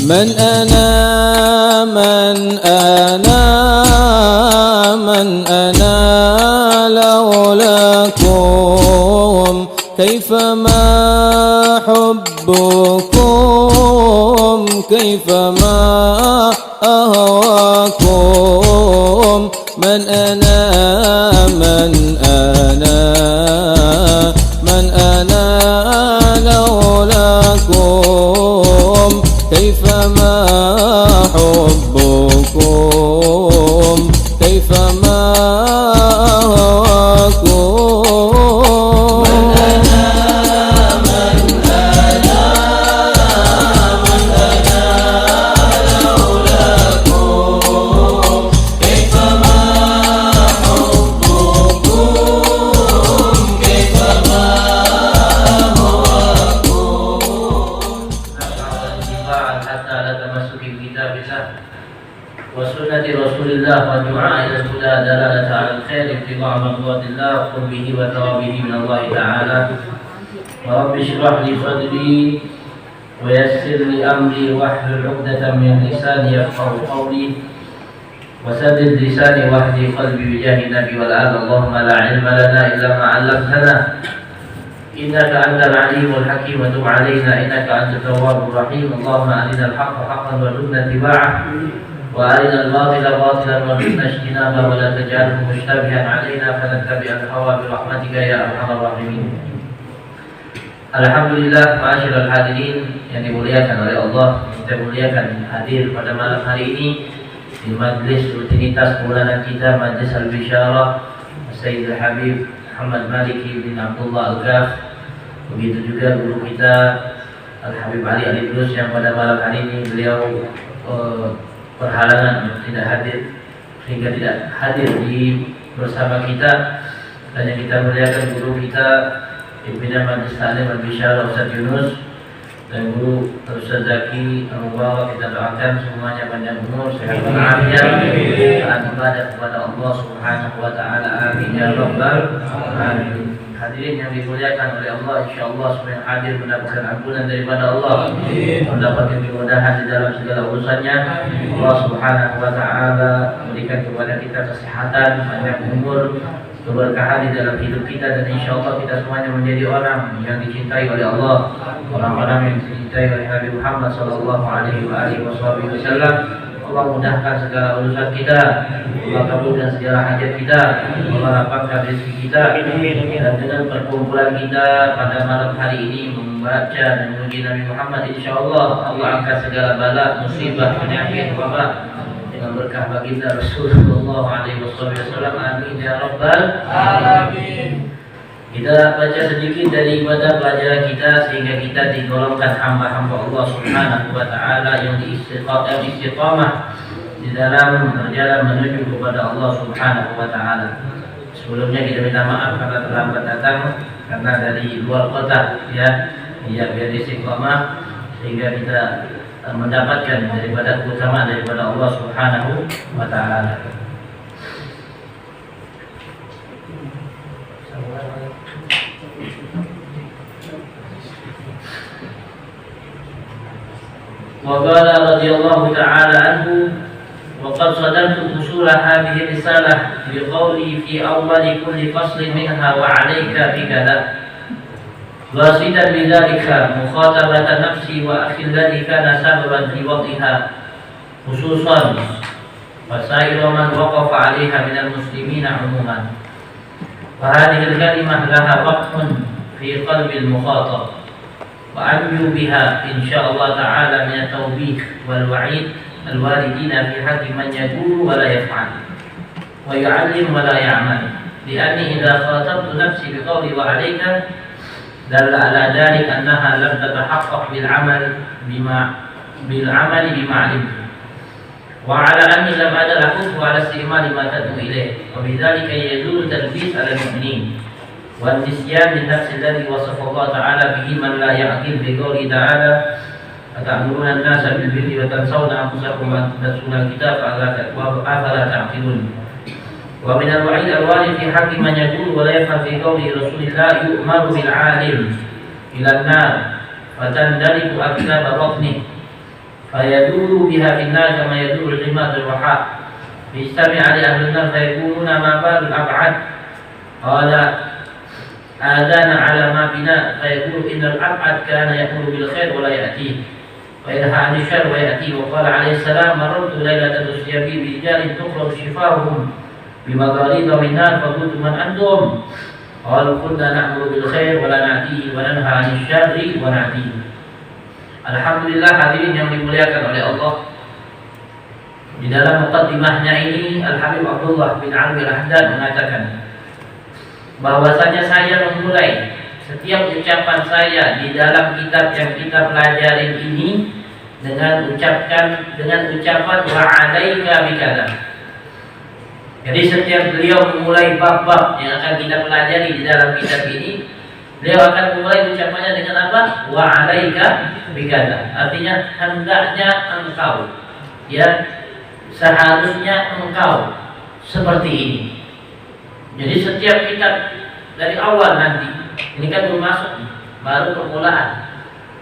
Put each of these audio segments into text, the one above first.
من أنا لولاكم كيفما حبكم كيفما أهواكم من أنا لولاكم كيفما حبكم كيفما أهواكم وسنة رسول الله والدعاء إلى الهدى دلالة على الخير ابتغاء مرضات الله قربه وثوابه من الله تعالى ورب اشرح لي صدري ويسر لي أمري واحلل عقدة من لساني يفقهوا قولي وسدد لساني واهدي قلبي بجاه النبي والآل اللهم لا علم لنا إلا ما علمتنا إنك أنت العليم الحكيم وتب علينا إنك أنت التواب الرحيم اللهم أرنا الحق حقا وارزقنا اتباعه وأرنا الباطل باطلا وارزقنا اجتنابه ولا تجعله مشتبها علينا فنتبع الهوى برحمتك يا أرحم الراحمين. Alhamdulillah, ma'asyiral hadirin yang dimuliakan oleh Allah, kita muliakan hadir pada malam hari ini di majlis rutinitas bulanan kita, Majlis Al-Bisyarah Sayyidul Habib Muhammad Maliki bin Abdullah Al-Ghaf. Begitu juga guru kita Al-Habib Ali Al-Idrus yang pada malam hari ini beliau perhalangan tidak hadir sehingga tidak hadir bersama kita, dan yang kita muliakan guru kita pimpinan Majlis Ta'lim Al-Bisyarah Ustaz Yunus dan guru Ustaz Zaki Al-Mubarak. Kita doakan semuanya panjang umur, sehat walafiat, taat ibadah kepada Allah Subhanahu wa taala. Amin ya rabbal alamin. Hadirin yang dimuliakan oleh Allah, insyaallah semua yang hadir mendapatkan ampunan daripada Allah, mendapatkan kemudahan di dalam segala urusannya. Allah Subhanahu wa taala memberikan kepada kita kesehatan, panjang umur, keberkahan di dalam hidup kita, dan insyaallah kita semuanya menjadi orang yang dicintai oleh Allah, orang-orang yang dicintai oleh Nabi Muhammad sallallahu alaihi wasallam. Allah mudahkan segala urusan kita, Allah kabulkan segala hajat kita, Allah lapangkan rezeki kita, dan dengan perkumpulan kita pada malam hari ini membaca dan memuji Nabi Muhammad, insyaallah Allah angkat segala bala, musibah, penyakit, wabah dengan berkah baginda Rasulullah alaihi wasallam. Amin ya rabbal alamin. Kita baca sedikit dari ibadah pelajaran kita sehingga kita digolongkan hamba-hamba Allah Subhanahu wa taala yang istiqamah di dalam berjalan menuju kepada Allah Subhanahu wa taala. Sebelumnya kita minta maaf karena terlambat datang karena dari luar kota ya biar istiqamah sehingga kita mendapatkan daripada keutamaan daripada Allah Subhanahu wa taala. وقال رضي الله تعالى عنه وقد صدرت أصول هذه الرسالة بقولي في أول كل فصل منها وعليك بكذا واصلا بذلك مخاطبة نفسي وأخي الذي كان سببا في وضعها خصوصا وسائر من وقف عليها من المسلمين عموما. وهذه الكلمة لها وقف في قلب المخاطب وأرجو بها إن شاء الله تعالى من التوبيخ والوعيد الواردين في حق من يقول ولا يفعل ويعلم ولا يعمل، لأني إذا خاطبت نفسي بقولي وعليك دل على ذلك أنها لم تتحقق بالعمل بما علمت، وعلى أني لم أدل أحث على استعمال ما تدعو إليه، وبذلك يزول تلبيس على المؤمنين والنسيان للنفس الذي وصف الله تعالى به من لا يعقل بقوله تعالى أتأمرون الناس بالبر وتنسون أنفسكم وتنسون الكتاب أفلا تعقلون. ومن الوعيد الوارد في حق من يقول ولا يفهم في قوله رسول الله يؤمر بالعالم إلى النار فتندلق أكتاب بطنه fayaduru biha finnar kama yaduru al-himar al-waha. Istami ali ahli an-nar fayaquluna ma balul ab'ad. Qala adana ala ma bina fayaqulu innal ab'ad kana ya'muru bil khair wa la ya'tihi wa yanha 'anil syarri wa ya'tihi. Wa qala alaihi salam marartu lailatan usriya bi rijalin tuqra'u shifahum بمغاريض من نار فقلت من أنتم؟ قالوا كنا نأمر بالخير ولا نأتيه وننهى عن الشر ونأتيه. Alhamdulillah hadirin yang dimuliakan oleh Allah, di dalam muqaddimahnya ini Al-Habib Abdullah bin Alwi Al-Haddad mengatakan bahwasanya saya memulai setiap ucapan saya di dalam kitab yang kita pelajari ini dengan ucapan wa 'alaika bikadzab. Jadi setiap beliau memulai bab-bab yang akan kita pelajari di dalam kitab ini, beliau akan memulai ucapannya dengan apa? Wa 'alaika bikadzab. Artinya hendaknya engkau, ya, seharusnya engkau seperti ini. Jadi setiap kitab dari awal nanti, ini kan belum masuk, baru permulaan,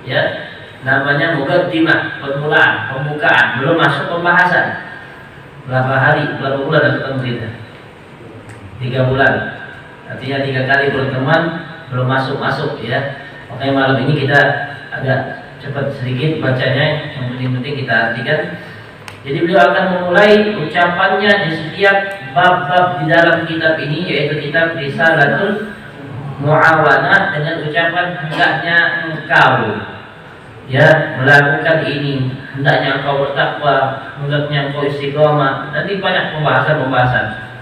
ya, namanya muqaddimah, permulaan, pembukaan, belum masuk pembahasan. Berapa hari, berapa bulan ketemu kita? 3 bulan. Artinya 3 kali berteman, belum masuk ya. Makanya malam ini kita agak cepat sedikit bacanya, yang penting-penting kita artikan. Jadi beliau akan memulai ucapannya di setiap bab-bab di dalam kitab ini, yaitu kitab Risalatul Muawanah, dengan ucapan hendaknya engkau, ya, melakukan ini, hendaknya engkau bertakwa, hendaknya engkau istiqomah. Nanti banyak pembahasan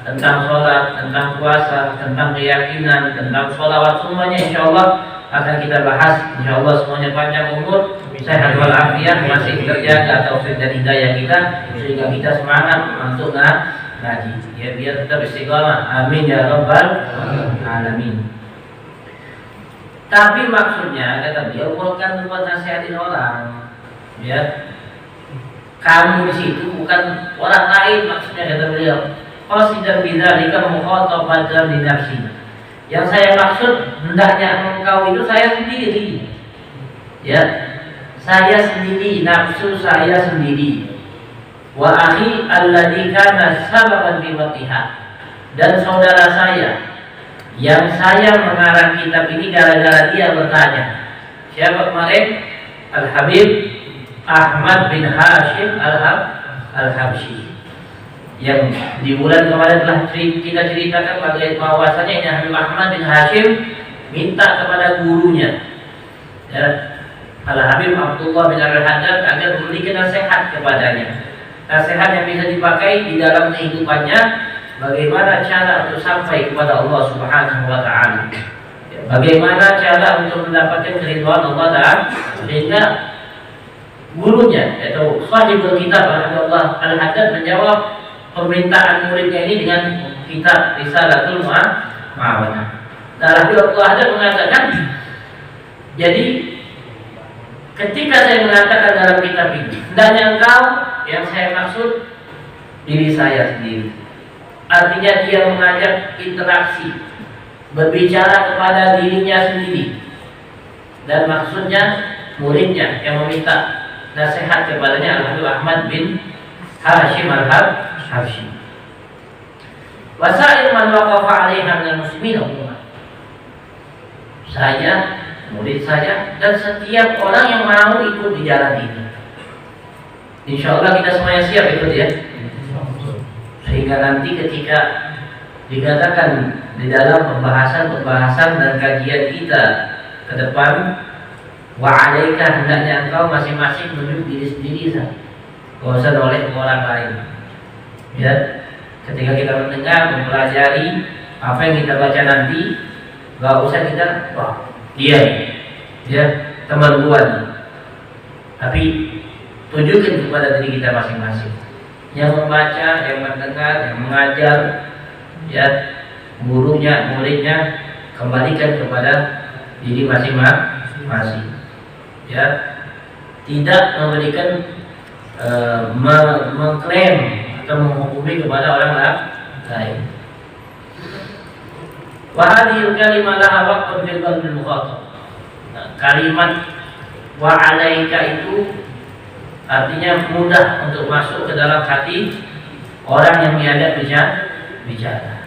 tentang sholat, tentang puasa, tentang keyakinan, tentang sholawat, semuanya insya Allah akan kita bahas. Insya Allah semuanya panjang umur, sehat walafiat, masih terjaga taufik dan hidayah kita, sehingga kita semangat untuk ngaji, ya, biar tetap istiqomah. Amin ya rabbal alamin. Tapi maksudnya kata beliau bukan buat nasihatin orang, ya. Kamu di situ bukan orang lain, maksudnya kata beliau. Qasidan bidzalika mukhatabatan li nafsi. Yang saya maksud hendaknya engkau itu saya sendiri, ya. Saya sendiri, nafsu saya sendiri. Wa akhi alladzi kana sababan fi waqtiha. Dan saudara saya yang saya mengarang kitab ini gara-gara dia bertanya. Siapa kemarin? Al-Habib Ahmad bin Hashim Al-Habsyi, yang di bulan kemarin telah kita ceritakan bahwasanya ini Habib Ahmad bin Hashim minta kepada gurunya, ya, Al-Habib Abdullah bin Al-Haddad, agar memberikan nasihat kepadanya, nasihat yang bisa dipakai di dalam kehidupannya. Bagaimana cara untuk sampai kepada Allah Subhanahu wa Ta'ala, bagaimana cara untuk mendapatkan keridhaan Allah Ta'ala. Sehingga gurunya, yaitu sahibul kitab Abdullah Al-Haddad, menjawab permintaan muridnya ini dengan kitab Risalatul Muawanah. Dan Abdullah Al-Haddad mengatakan, jadi ketika saya mengatakan dalam kitab ini hendaknya engkau, yang saya maksud diri saya sendiri. Artinya dia mengajak interaksi, berbicara kepada dirinya sendiri. Dan maksudnya muridnya yang meminta nasihat kepadanya Al-Habib Ahmad bin Hashim Al-Habsyi. Wasail man waqafa 'alaiha minal muslimin umumah. Saya, murid saya, dan setiap orang yang mau ikut di jalan ini. Insya Allah kita semuanya siap ikut, ya. Sehingga nanti ketika dikatakan di dalam pembahasan dan kajian kita ke depan, wa 'alaika, hendaknya engkau masing-masing menunjuk diri sendiri saja, tidak usah oleh orang lain, ya. Ketika kita mendengar, mempelajari apa yang kita baca nanti, tidak usah kita, wah, dia, ya, teman gua nih. Tapi tunjukkan kepada diri kita masing-masing, yang membaca, yang mendengar, yang mengajar, ya, gurunya, muridnya, kembalikan kepada diri masing-masing, ya. Tidak memberikan mengklaim atau menghukumi kepada orang lain. Wa hadhil kalimah laha waqtun fil qalbil mukhatab. Kalimat wa 'alaika itu artinya mudah untuk masuk ke dalam hati orang yang diajak bicara.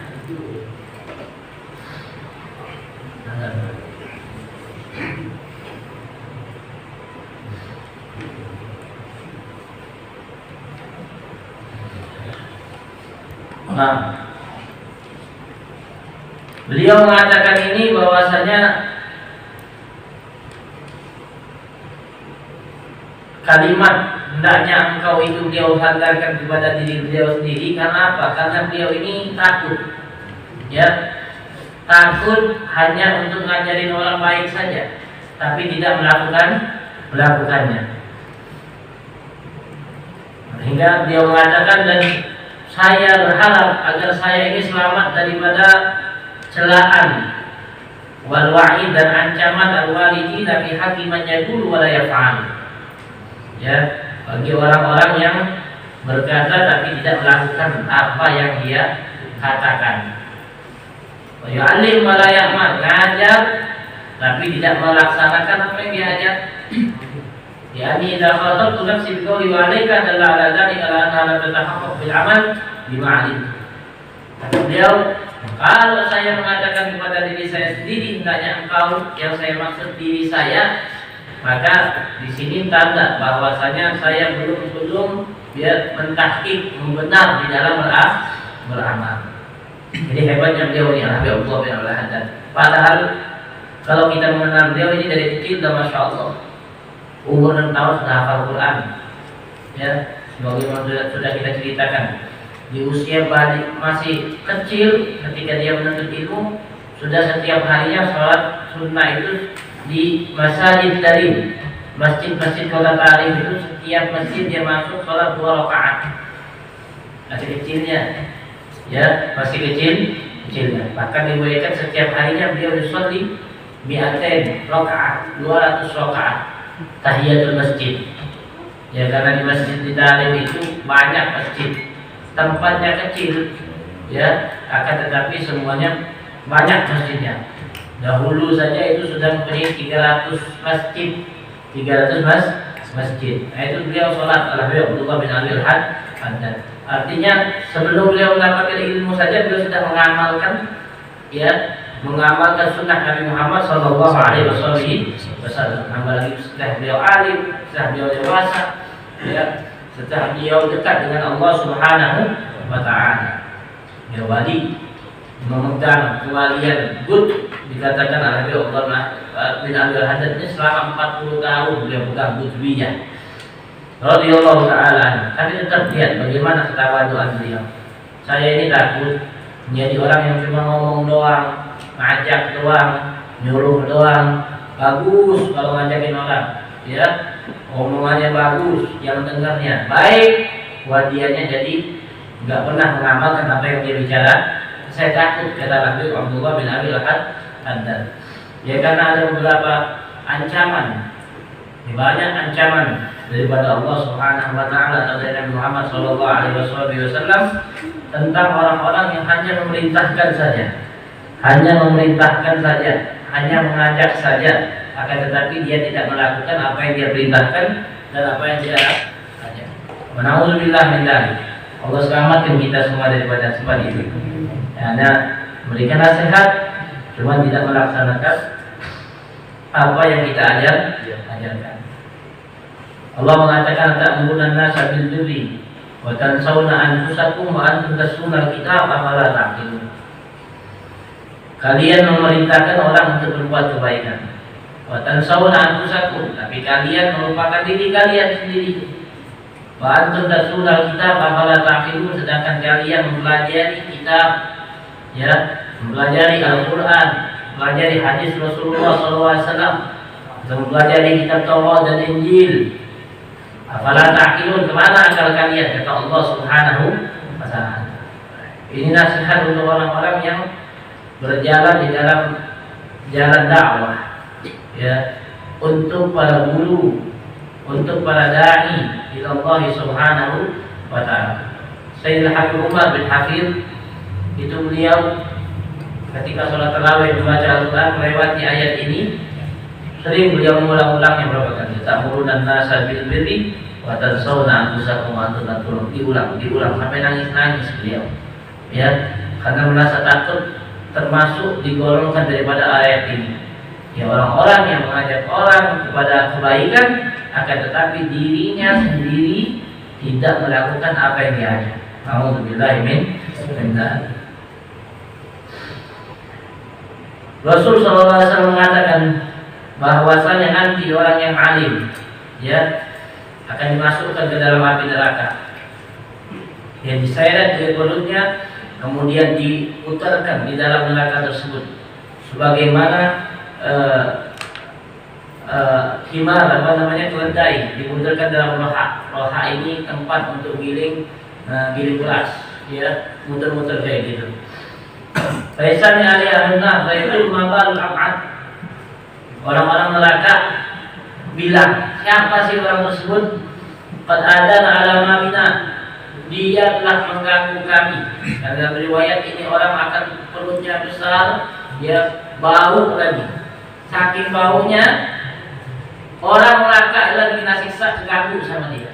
Nah, beliau mengatakan ini bahwasanya kalimat hendaknya engkau itu beliau sandarkan kepada diri beliau sendiri. Karena apa? Karena beliau ini takut, ya, takut hanya untuk ngajarin orang baik saja, tapi tidak melakukannya. Hingga beliau mengatakan, dan saya berharap agar saya ini selamat daripada celaan wal wa'id dan ancaman al-walidina fi haqqi man yaqulu wa la yaf'al. Ya, bagi orang-orang yang berkata tapi tidak melakukan apa yang dia katakan. Wa yu'allim wa la ya'mal, ngajar tapi tidak melaksanakan apa yang diajar. Yani idza khatabtu nafsi bi qawli wa 'alaika dalla 'ala dzalika la anna la tatahaqqaq bil 'amal bima 'alim. Beliau, kalau saya mengatakan kepada diri saya sendiri hendaknya engkau, yang saya maksud diri saya, maka di sini tanda bahwasanya saya belum biar mentahqiq, membenar di dalam beramal. Jadi hebatnya beliau ini Allah bin Al-Haddad. Padahal kalau kita mengenal beliau ini dari kecil sudah masya Allah, umur 6 tahun sudah hafal Quran. Ya, sebagaimana sudah kita ceritakan, di usia masih kecil ketika dia menuntut ilmu, sudah setiap harinya sholat sunnah itu di masjid dari masjid-masjid kota Tarim itu, setiap masjid dia masuk sholat 2 rakaat. Masih kecilnya, ya, masih kecilnya. Bahkan dibolehkan setiap harinya beliau disolli mi'atain rakaat, 200 rakaat tahiyatul masjid. Ya, karena di masjid di Tarim itu banyak masjid, tempatnya kecil, ya, akan tetapi semuanya banyak masjidnya. Dahulu saja itu sudah mempunyai 300 masjid, 300 masjid. Nah, itu beliau sholat Abdullah bin Al-Haddad. Artinya sebelum beliau mendapatkan ilmu saja beliau sudah mengamalkan sunnah Nabi Muhammad Sallallahu Alaihi Wasallam. Apalagi setelah beliau alim, setelah beliau dewasa, ya, setelah beliau dekat dengan Allah Subhanahu Wa Taala, ya, wali, memegang kewalian good, dikatakan oleh Abdullah bin Al-Haddad ini selama 40 tahun beliau pegang budwiyah radhiyallahu ta'ala. Tapi tetap lihat bagaimana ketawaduan beliau. Saya ini takut menjadi orang yang cuma ngomong doang, ngajak doang, nyuruh doang. Bagus kalau ngajakin orang, ya, omongannya bagus, yang dengarnya baik, wadiahnya jadi nggak pernah mengamalkan apa yang dia bicara. Saya takut, kata Abdullah bin Al-Haddad. Ya, karena ada beberapa ancaman, banyak ancaman daripada Allah Subhanahu Wa Taala atau dari Nabi Muhammad Sallallahu Alaihi Wasallam tentang orang-orang yang hanya memerintahkan saja, hanya mengajak saja, akan tetapi dia tidak melakukan apa yang dia perintahkan dan apa yang dia ajak. Nauzubillah min dzalik. Allah selamatkan kita semua daripada sifat itu. Anda memberikan nasihat, cuma tidak melaksanakan apa yang kita ajarkan. Allah mengatakan, ta'muruna an-nasa bil birri wa tansawna anfusakum wa antum tatluna al-kitab afala ta'qilun. Kalian memerintahkan orang untuk berbuat kebaikan. Wa tansawna anfusakum, tapi kalian melupakan diri kalian sendiri. Wa antum tatluna al-kitab afala ta'qilun, sedangkan kalian mempelajari kitab, ya, mempelajari Al-Quran, mempelajari hadis Rasulullah SAW, mempelajari kitab Taurat dan Injil. Afala ta'qilun, kemana akal kalian, kata Allah Subhanahu Wa Ta'ala. Ini nasihat untuk orang-orang yang berjalan di dalam jalan dakwah, ya, untuk para guru, untuk para dai ila Allah Subhanahu Wa Ta'ala. Sayyidina Habib Umar bin Hafidh itu beliau ketika sholat tarawih membaca Al-Quran melewati ayat ini, sering beliau mengulang-ulangnya berapa kali. Ta'muruna an-nasa bil birri wa tansawna anfusakum wa antum tatlun. Diulang sampai nangis beliau. Ya, karena merasa takut termasuk digolongkan daripada ayat ini. Ya, orang-orang yang mengajak orang kepada kebaikan akan tetapi dirinya sendiri tidak melakukan apa yang diajak. Alhamdulillah min dzalik. Rasul SAW mengatakan bahwasanya nanti orang yang alim ya akan dimasukkan ke dalam api neraka. Yang diseret dari perutnya kemudian diputarkan di dalam neraka tersebut. Sebagaimana himar keledai diputarkan dalam roha. Roha ini tempat untuk giling beras, ya, muter-muter kayak gitu. Faisal ali ahlunnar, faizul mabal abad. Orang-orang neraka bilang, siapa sih orang tersebut? Qad adana ala mabina, dia telah mengganggu kami. Karena riwayat ini orang akan perutnya besar, dia bau lagi. Saking baunya, orang neraka lagi nasiksa terganggu sama dia.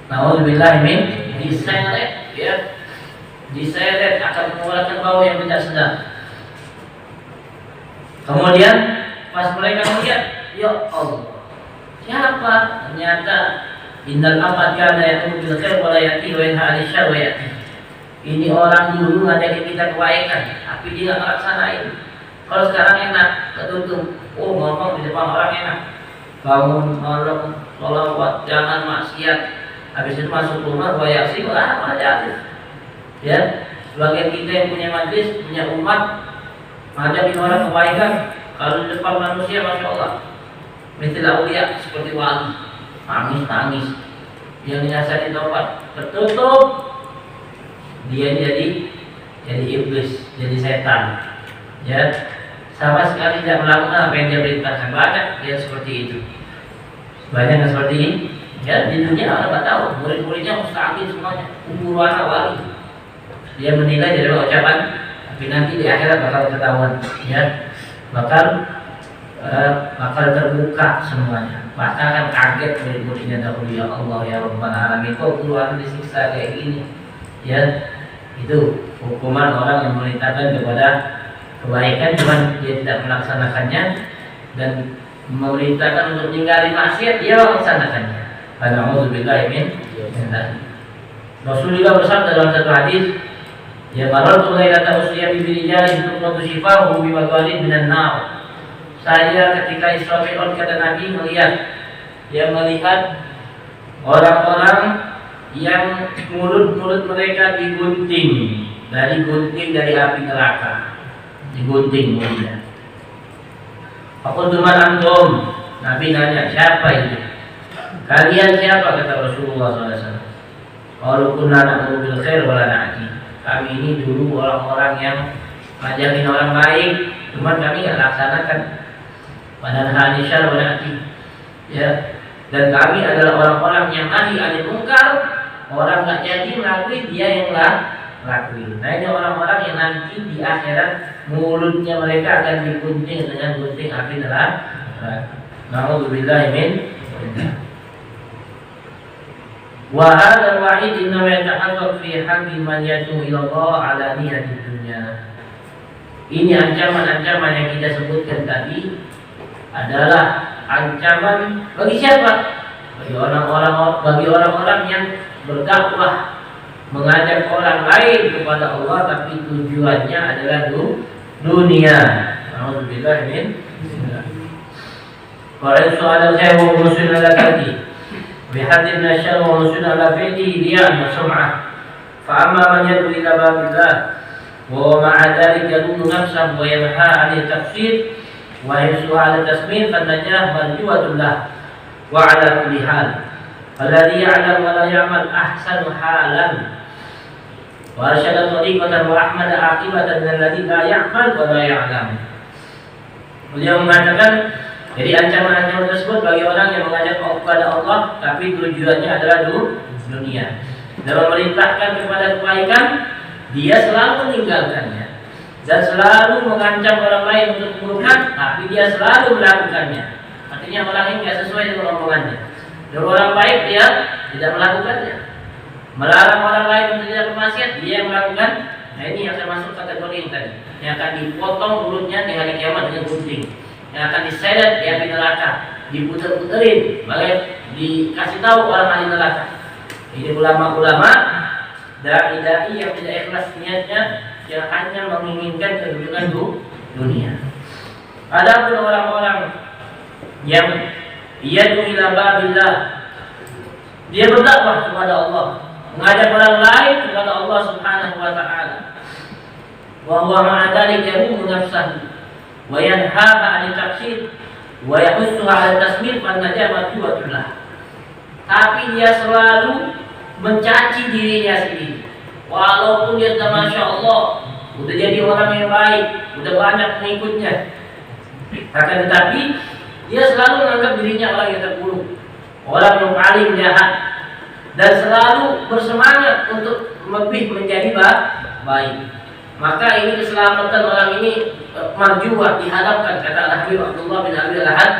Nauzubillah min diseret, ya, diseret akan mengeluarkan bau yang tidak sedap. Kemudian pas mereka melihat, ya Allah, siapa? Ternyata innal amad kana ya'muru bil khair wa la ya'ti wa yanha 'anil syarr wa ya'ti. Ini orang dulu ngajakin kita kebaikan, tapi dia nggak laksanain. Kalau sekarang enak, ketutup, ngomong di depan orang enak, bangun malam, sholawat, jangan maksiat. Habis itu masuk rumah, reaksi aja. Ya, sebagian kita yang punya majlis, punya umat, ngajakin orang kebaikan. Kalau di depan manusia, masya Allah, mestilah ulia seperti wali, nangis. Yang dinasihati taubat, tertutup, dia jadi iblis, jadi setan. Ya, sama sekali tidak melakukan apa yang dia perintahkan. Banyak dia seperti itu. Banyak yang seperti ini. Ya, di dunia orang tak tahu, murid-muridnya mustaqim semuanya, umurana wali. Dia menilai dari ucapan, tapi nanti di akhirat bakal ketahuan, ya, bakal terbuka semuanya. Bahkan akan kaget murid-muridnya dahulu, ya Allah ya Rabbal Alamin, kok keluar disiksa kayak gini, ya. Itu hukuman orang yang memerintahkan kepada kebaikan, cuman dia tidak melaksanakannya, dan memerintahkan untuk meninggalkan maksiat, dia melaksanakannya. Alhamdulillah min dzalik. Rasulullah bersabda dalam satu hadis, ya marartu lailata usriya bi rijalin tuqatu shifahu bi maghadin minan nar. Saya ketika Isra Mi'raj, kata Nabi, melihat orang-orang yang mulut mereka digunting dari api neraka, digunting mulutnya. Aku cuma antum. Nabi nanya, siapa itu? Kalian siapa? Kata Rasulullah SAW. Kalau kunna na'muru bil khair wa la na'ti. Kami ini dulu orang-orang yang ngajarin orang baik, cuma kami nggak laksanakan. Wa nahi syarr wa na'ti. Ya. Dan kami adalah orang-orang yang nahi 'anil munkar. Orang nggak jadi melakukan, dia yang lakuin. Nah, ini orang-orang yang nanti di akhirat mulutnya mereka akan digunting dengan gunting api neraka. Nauzubillahi min dzalik. Wa hadzal wa'id innama yatahaqqaq fi haqqi man yad'u ila Allah 'ala niyati dunya. Ini ancaman-ancaman yang kita sebutkan tadi adalah ancaman bagi siapa? Bagi orang-orang yang berdakwah, mengajak orang lain kepada Allah, tapi tujuannya adalah dunia. Alhamdulillah min. Qala su'ala saya wa rusulullah tadi. بحد من الشر ورسول على فعله رياء وسمعة. فأما من يدعو إلى باب الله وهو مع ذلك يلوم نفسه وينهى عن التقصير ويحرص على التسمير فالنجاة مرجوة له وعلى كل حال. فالذي يعلم ولا يعمل أحسن حالا وأرشد طريقة وأحمد عاقبة من الذي لا يعمل ولا يعلم. Beliau mengatakan, jadi ancaman-ancaman tersebut bagi orang yang mengajak kepada Allah tapi tujuannya adalah dunia, dan memerintahkan kepada kebaikan, dia selalu meninggalkannya, dan selalu mengancam orang lain untuk keburukan, tapi dia selalu melakukannya. Artinya orang ini tidak sesuai dengan omongannya. Dan orang baik dia tidak melakukannya. Melarang orang lain untuk tidak bermaksiat, dia yang melakukan. Nah ini yang termasuk kategori ini tadi. Yang akan dipotong mulutnya di hari kiamat dengan gunting. Yang akan diseret di api neraka, diputer-puterin, malah dikasih tahu orang ahli neraka. Ini ulama-ulama dai-dai yang tidak ikhlas niatnya, yang hanya menginginkan kedudukan dunia. Adapun orang-orang yang yad'u ila babillah, dia berdakwah kepada Allah, mengajak orang lain kepada Allah Subhanahu wa taala. Wa huwa ma'a dzalika yarumu nafsahu wa yanhaha 'anil tafsir wa yahussuha 'ala tasmir fa najamatu wa. Tapi dia selalu mencaci dirinya sendiri. Walaupun dia sudah Masya Allah, udah jadi orang yang baik, udah banyak pengikutnya, akan tetapi dia selalu menganggap dirinya orang yang terburuk, orang yang paling jahat, dan selalu bersemangat untuk lebih menjadi baik. Maka ini keselamatan orang ini marjuah, diharapkan, kata Al-Habib Abdullah bin Abi Al-Ahad.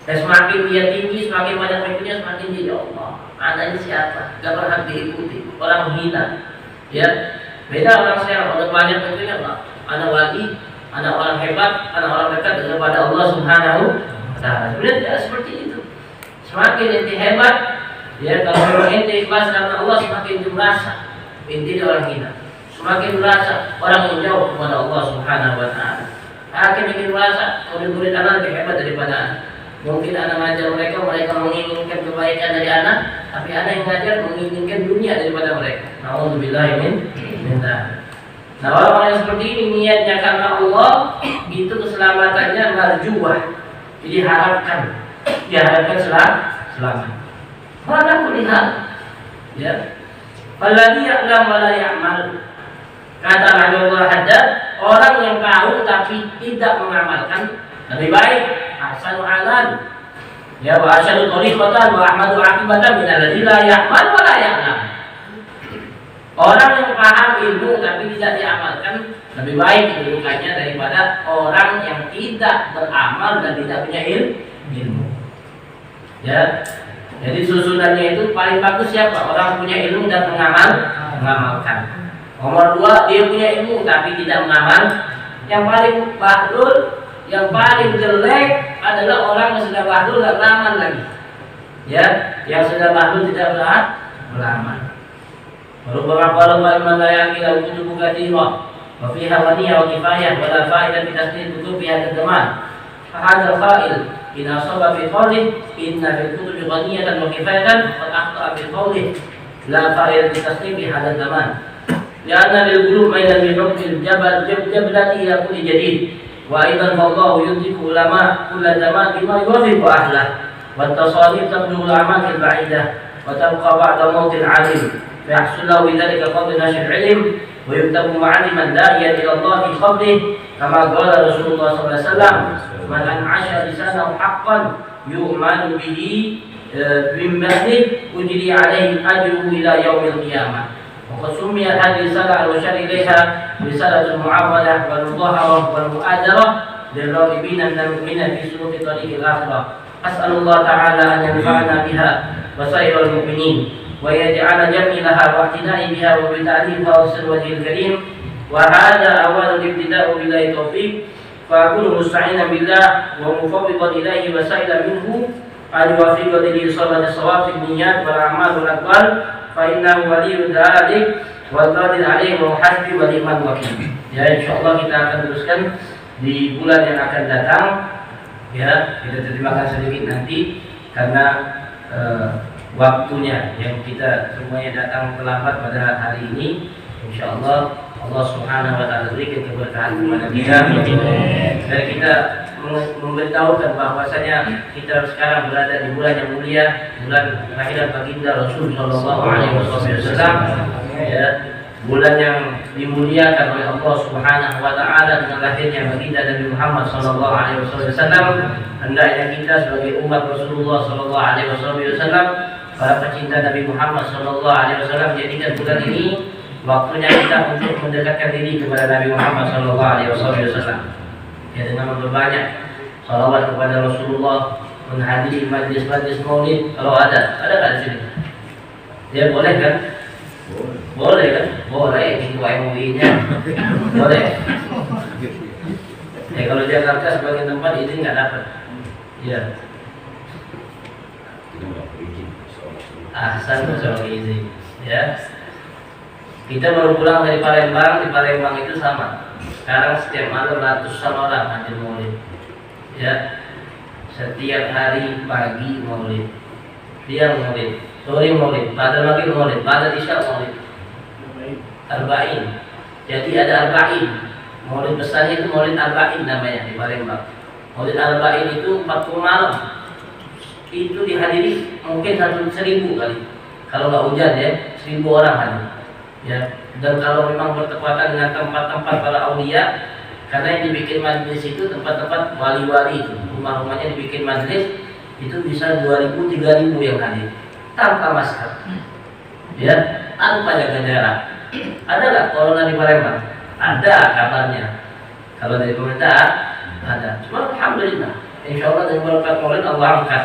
Dan semakin dia tinggi, semakin banyak pengikutnya, semakin dia, ya Allah, Anda ini siapa? Gak berhak diikuti, orang menghina. Ya, beda orang sekarang, udah banyak pengikutnya, Anda wali, Anda orang hebat, Anda orang dekat kepada Allah Subhanahu wa taala. Sebenarnya tidak seperti itu. Semakin ente hebat, ya kalau memang ente ikhlas karena Allah, semakin ente merasa ente orang hina. Semakin merasa orang yang jauh kepada Allah Subhanahu wa taala. Akhirnya makin merasa murid-murid anak lebih hebat daripada anak. Mungkin anak mengajar mereka, mereka menginginkan kebaikan dari anak, tapi anak yang mengajar menginginkan dunia daripada mereka. Nauzubillahi min dzalik. Nah, orang yang seperti ini niatnya karena Allah, itu keselamatannya marjuah. Jadi diharapkan selamat. Mana kulihat, ya. Alladzi ya'lam wa la ya'mal. Kata Rasulullah Haddad, orang yang tahu tapi tidak mengamalkan lebih baik. Ahsanu alan, ya, wa asyadu tariqatan wa ahmadu aqibatan min alladzi la ya'mal wa la ya'lam. Orang yang paham ilmu tapi tidak diamalkan lebih baik kedudukannya daripada orang yang tidak beramal dan tidak punya ilmu. Ya, jadi susunannya itu paling bagus siapa? Orang punya ilmu dan mengamalkan. Nomor 2, dia punya ilmu tapi tidak mengamal. Yang paling bahlul, yang paling jelek adalah orang yang sudah bahlul dan beramal lagi. Ya, yang sudah bahlul tidak beramal. Rubbama qala wa man la yaqila kutubu katsira wa fiha waniya wa kifayah wa la fa'idah fi tasdid kutubi hadha zaman. Fa hadha al-qa'il in asaba fi qawli inna fil kutubi ghaniyatan wa kifayatan qad akhta'a fi qawli la fa'idah fi tasdid hadha zaman. Lianna lil qulub mailan bi hukmil jablati ila kulli jadid wa aidan wallahu yudhiku ulama kull zaman bima yuwafiqu ahlah wa tasadif tablu al-amal al-ba'idah wa tabqa ba'da mautil 'alim فيحصل له بذلك فضل نشر العلم ويكتب معلما داعيا الى الله في قبره كما قال رسول الله صلى الله عليه وسلم من انعش لسانه حقا يؤمن به من بعده اجري عليه اجره الى يوم القيامه وقد سميت هذه الرساله المشار اليها رساله المعامله والمظاهره والمؤازره للراغبين من المؤمنين في سلوك طريق الاخره. اسال الله تعالى ان ينفعنا بها وسائر المؤمنين ويجعل جمع لها واعتناء بها وبتعليمها وسر وجه الكريم. وهذا أول الابتداء بالله التوفيق فأكون مستعينا بالله ومفوضا إليه وسائلا منه أن يوفقني لإصابة الصواب في النيات والأعمال والأقوال فإنه ولي ذلك والقادر عليه وحسبي ونعم الوكيل. Ya, insyaallah kita akan teruskan di bulan yang akan datang. Ya, kita terjemahkan sedikit nanti karena waktunya yang kita semuanya datang terlambat pada hari ini. InsyaAllah Allah Subhanahu wa taala berikan keberkahan kepada kita dan kita memberitahukan bahwasanya kita sekarang berada di bulan yang mulia, bulan kelahiran baginda Rasul sallallahu alaihi wasallam, ya, bulan yang dimuliakan oleh Allah Subhanahu wa taala dengan lahirnya baginda Nabi Muhammad sallallahu alaihi wasallam. Hendaknya kita sebagai umat Rasulullah sallallahu alaihi wasallam, para pecinta Nabi Muhammad sallallahu alaihi wasallam, jadikan bulan ini waktunya kita untuk mendekatkan diri kepada Nabi Muhammad sallallahu alaihi wasallam. Ya, dengan memperbanyak salawat kepada Rasulullah, menghadiri majlis-majlis maulid kalau ada nggak di sini? Ya boleh kan? Boleh kan? Boleh, itu MUI-nya boleh. Ya kalau Jakarta sebagai tempat ini nggak dapat. Ya. Ahsan bersama izin. Ya. Kita baru pulang dari Palembang. Di Palembang itu sama. Sekarang setiap malam ratusan orang hadir maulid. Ya. Setiap hari pagi maulid, siang maulid, sore maulid, pada maghrib maulid, pada isya maulid. Arba'in. Jadi ada arba'in. Maulid besarnya itu maulid arba'in namanya di Palembang. Maulid arba'in itu 40 malam. Itu dihadiri mungkin 1.000 kali. Kalau nggak hujan ya, 1.000 orang hadir. Ya. Dan kalau memang bertepatan dengan tempat-tempat para aulia, karena yang dibikin majlis itu tempat-tempat wali-wali itu, rumah-rumahnya dibikin majlis itu bisa 2.000, 3.000 yang hadir tanpa masker, ya, tanpa jaga jarak. Ada nggak corona di Palembang? Ada kabarnya. Kalau dari pemerintah ada. Cuma alhamdulillah. Insya Allah dari berkat maulid Allah angkat.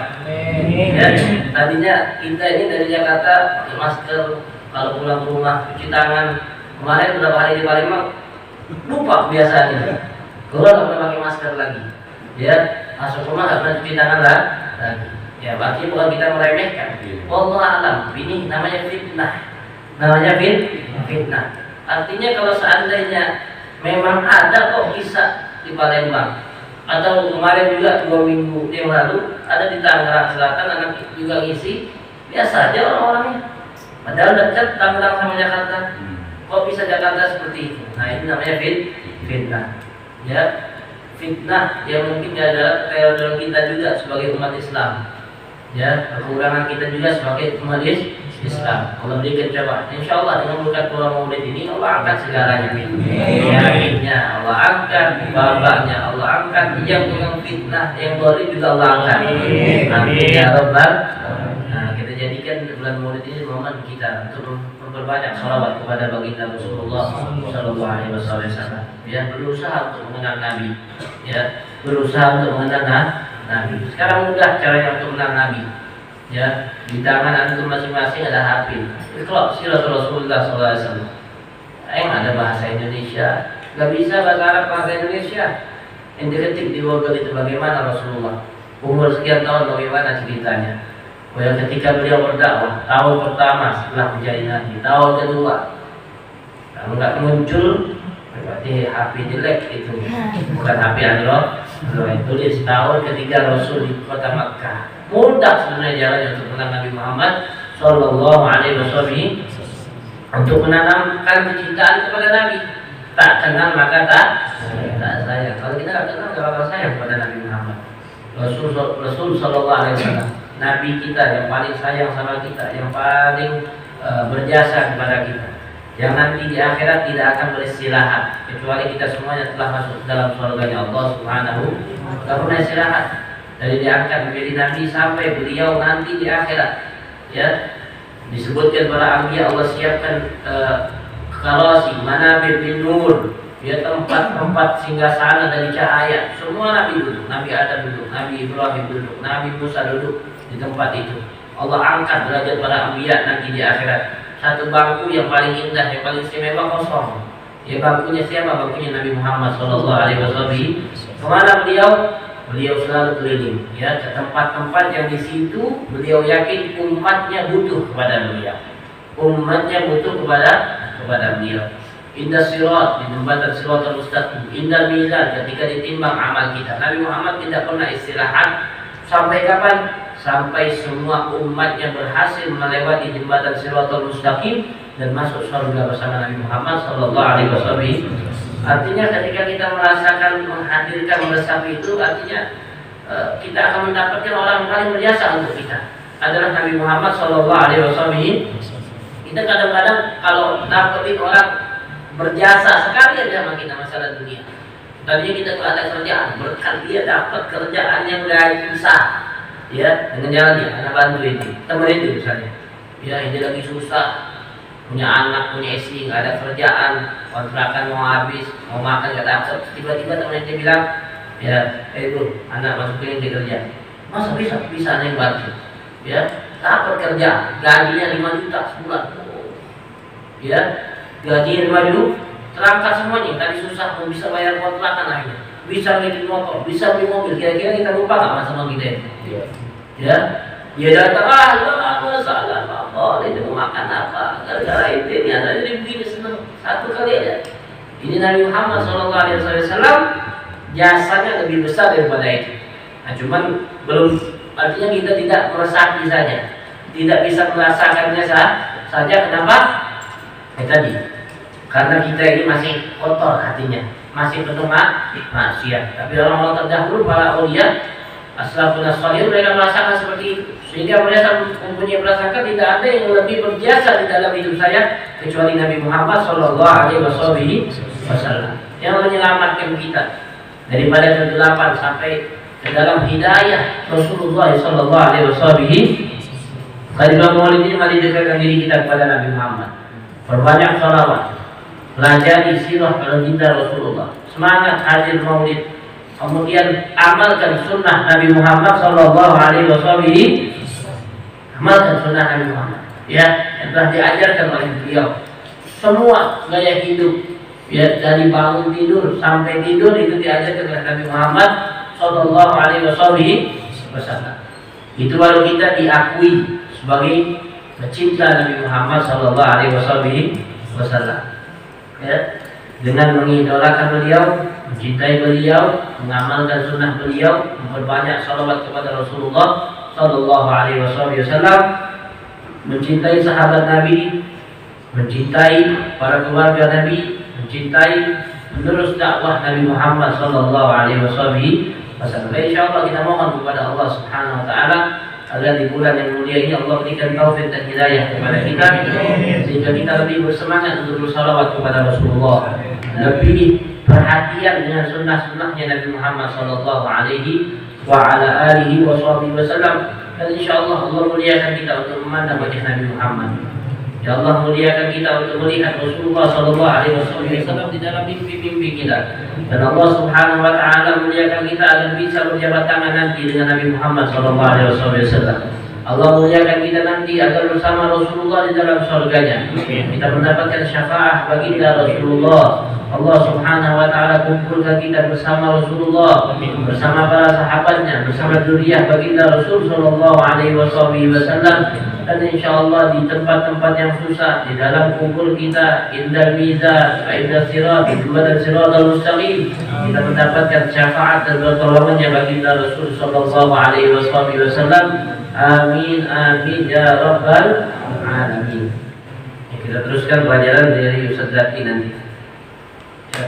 Ya, tadinya kita ini dari Jakarta pakai masker, kalau pulang ke rumah cuci tangan. Kemarin beberapa hari di Palembang lupa biasanya, keluar nggak pernah pakai masker lagi. Ya, masuk rumah nggak pernah cuci tangan lagi. Ya, berarti bukan kita meremehkan. Wallahu alam. Ini namanya fitnah. Namanya fitnah. Artinya kalau seandainya memang ada kok kisah di Palembang, atau kemarin juga 2 minggu yang lalu ada di Tangerang Selatan, anak juga ngisi, biasa aja orang-orangnya. Padahal dekat Tangerang sama Jakarta. Kok bisa Jakarta seperti itu? Nah, ini namanya fitnah. Ya, fitnah yang mungkin adalah keterlaluan kita juga sebagai umat Islam. Ya, kekurangan kita juga sebagai umat Islam. Allah berikan coba. Insya Allah dengan berkat bulan maulid ini Allah angkat segalanya. Yakinnya Allah angkat, babaknya Allah angkat, yang dengan fitnah, yang boleh juga Allah angkat. Amin ya Rabbal. Nah, kita jadikan bulan maulid ini momen kita untuk memperbanyak salawat kepada baginda Rasulullah Sallallahu Alaihi Wasallam. Ya, berusaha untuk mengenal Nabi. Ya, berusaha untuk mengenal Nabi. Sekarang mudah caranya untuk mengenal Nabi. Ya, di tangan antum masing-masing ada HP. Iqra sirah Rasulullah Sallallahu Alaihi Wasallam. Ada bahasa Indonesia. Gak bisa bahasa Arab, bahasa Indonesia. Yang diketik di Google itu bagaimana Rasulullah, umur sekian tahun bagaimana ceritanya. Ketika beliau berdakwah, tahun pertama setelah menjadi nabi, tahun kedua, kalau nggak muncul berarti HP jelek itu, bukan HP Android. Tulis tahun ketiga Rasul di kota Makkah. Mudah sebenarnya jalannya untuk mengenal Nabi Muhammad Sallallahu Alaihi Wasallam, untuk menanamkan kecintaan kepada Nabi. Tak kenal maka tak sayang. Kalau kita tak kenal, nggak bakal sayang kepada Nabi Muhammad. Rasul Sallallahu Alaihi Wasallam, Nabi kita yang paling sayang sama kita, yang paling berjasa kepada kita, yang nanti di akhirat tidak akan beristirahat kecuali kita semuanya telah masuk dalam surganya Allah Subhanahu. Tidak pernah istirahat dari diangkat menjadi nabi sampai beliau nanti di akhirat. Ya, disebutkan para anbiya Allah siapkan karasi, manabir bin nur, ya, tempat-tempat singgasana dari cahaya. Semua nabi duduk, Nabi Adam duduk, Nabi Ibrahim duduk, Nabi Musa duduk di tempat itu. Allah angkat derajat para anbiya nanti di akhirat. Satu bangku yang paling indah, yang paling istimewa kosong. Ya, bangkunya siapa? Bangkunya Nabi Muhammad Sallallahu Alaihi Wasallam. Kemana beliau? Beliau selalu keliling, ya, ke tempat-tempat yang di situ beliau yakin umatnya butuh kepada beliau. Umatnya butuh kepada beliau. Indah sirat, di jembatan Siratal Mustaqim. Indah mizan, ketika ditimbang amal kita. Nabi Muhammad tidak pernah istirahat sampai kapan? Sampai semua umatnya berhasil melewati jembatan Siratal Mustaqim dan masuk surga bersama Nabi Muhammad Sallallahu Alaihi Wasallam. Artinya ketika kita merasakan menghadirkan meresapi itu, artinya kita akan mendapatkan orang yang paling berjasa untuk kita adalah Nabi Muhammad Sallallahu Alaihi Wasallam. Kita kadang-kadang kalau dapetin orang berjasa sekali aja sama kita masalah dunia. Tadinya kita tuh ada kerjaan, berkat dia dapat kerjaan yang gaji besar. Ya, dengan jalan dia, anak bantu itu, teman itu misalnya. Ya, ini lagi susah, punya anak, punya istri, nggak ada kerjaan, kontrakan mau habis, mau makan nggak dapat. Tiba-tiba teman itu bilang, ya, itu anak masuk ini kerja. Masa bisa naik budget? Ya, dapat kerja, gajinya 5 juta sebulan. Ya, gajinya 5 juta, terangkat semuanya. Tadi susah, mau bisa bayar kontrakan akhirnya, bisa beli motor, bisa beli mobil. Kira-kira kita lupa nggak sama kita ini? Ya, dia datang, salah apa, itu mau makan apa? Gara-gara itu ada jadi begini seneng satu kali aja. Ini Nabi Muhammad SAW jasanya lebih besar daripada itu. Nah, cuman belum, artinya kita tidak meresapi saja, tidak bisa merasakannya saja. Kenapa? Tadi karena kita ini masih kotor hatinya, masih penuh maksiat. Tapi orang-orang terdahulu, para aulia, as-salafun as-salihun, mereka merasakan seperti itu, sehingga mereka mempunyai prasangka tidak ada yang lebih berjasa di dalam hidup saya kecuali Nabi Muhammad SAW yang menyelamatkan kita daripada kegelapan sampai ke dalam hidayah Rasulullah SAW. Kalimat maulid ini mari dekatkan diri kita kepada Nabi Muhammad, perbanyak salawat, pelajari sirah baginda Rasulullah, semangat hadir maulid, kemudian amalkan sunnah Nabi Muhammad SAW. Amalkan sunnah Nabi Muhammad, ya, yang telah diajarkan oleh beliau. Semua gaya hidup, ya, dari bangun tidur sampai tidur itu diajarkan oleh Nabi Muhammad SAW. Itu baru kita diakui sebagai pecinta Nabi Muhammad SAW. Ya, dengan mengidolakan beliau, mencintai beliau, mengamalkan sunnah beliau, memperbanyak salawat kepada Rasulullah SAW, mencintai sahabat Nabi, mencintai para keluarga Nabi, mencintai menerus dakwah Nabi Muhammad SAW. Insyaallah kita mohon kepada Allah Subhanahu Wa Taala agar di bulan yang mulia ini Allah berikan taufik dan hidayah kepada kita, sehingga kita lebih bersemangat untuk bersalawat kepada Rasulullah, lebih perhatian dengan sunnah-sunnahnya Nabi Muhammad Sallallahu Alaihi Wasallam. Dan insyaallah Allah muliakan kita untuk memandang wajah Nabi Muhammad. Ya Allah muliakan kita untuk melihat Rasulullah Sallallahu Alaihi Wasallam di dalam mimpi-mimpi kita. Dan Allah Subhanahu Wa Taala muliakan kita agar bisa berjabat tangan nanti dengan Nabi Muhammad Sallallahu Alaihi Wasallam. Allah muliakan kita nanti agar bersama Rasulullah di dalam surganya. Kita mendapatkan syafaat baginda Rasulullah. Allah Subhanahu Wa Taala kumpulkan kita bersama Rasulullah, bersama para sahabatnya, bersama zuriyah baginda Rasul Sallallahu Alaihi Wasallam. Dan insyaallah di tempat-tempat yang susah, di dalam kubur kita, indal mizan, indal sirat, di badan siratal mustaqim, kita mendapatkan syafaat dan pertolongannya baginda Rasul Sallallahu Alaihi Wasallam. Amin amin ya rabbal alamin. Kita teruskan pelajaran dari Ustaz Zaki nanti. Ya.